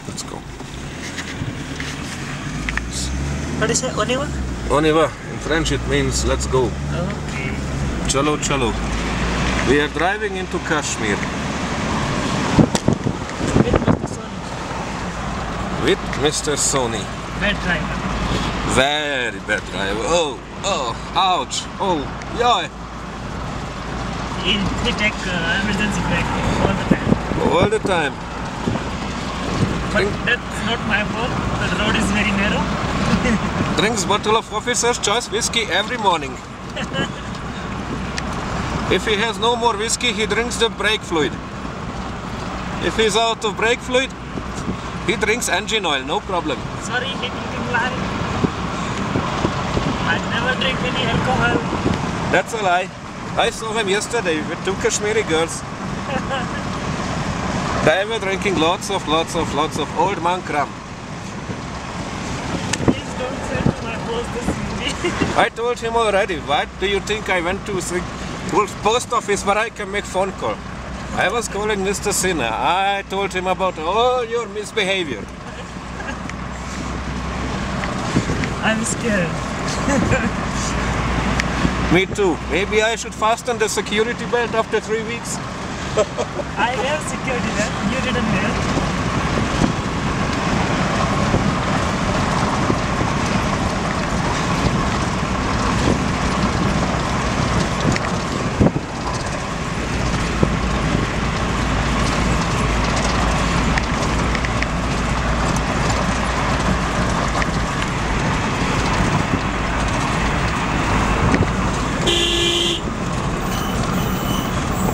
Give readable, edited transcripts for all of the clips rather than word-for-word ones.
Let's go. What is it? Oniva? Oniva. In French it means let's go. Okay. Chalo chalo. We are driving into Kashmir. With Mr. Sony. Bad driver. Very bad driver. Oh, ouch. Oh, yeah. They take emergency brake all the time. All the time. But that's not my fault. The road is very narrow. Drinks bottle of Officer's Choice whiskey every morning. If he has no more whiskey, he drinks the brake fluid. If he's out of brake fluid, he drinks engine oil, no problem. Sorry, he drinking lie. I never drink any alcohol. That's a lie. I saw him yesterday with 2 Kashmiri girls. They were drinking lots of old monk rum. Please don't say to my boss this movie. I told him already. Why do you think I went to the post office where I can make phone call? I was calling Mr. Sinha. I told him about all your misbehavior. I'm scared. Me too. Maybe I should fasten the security belt after 3 weeks. I have security belt. You didn't have.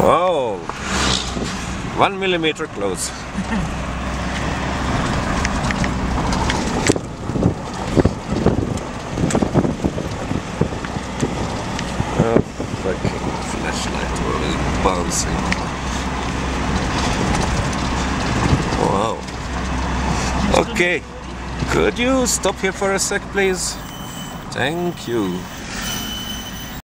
Wow, 1 millimeter close. Oh, fucking flashlight already bouncing. Wow. Okay, could you stop here for a sec, please? Thank you.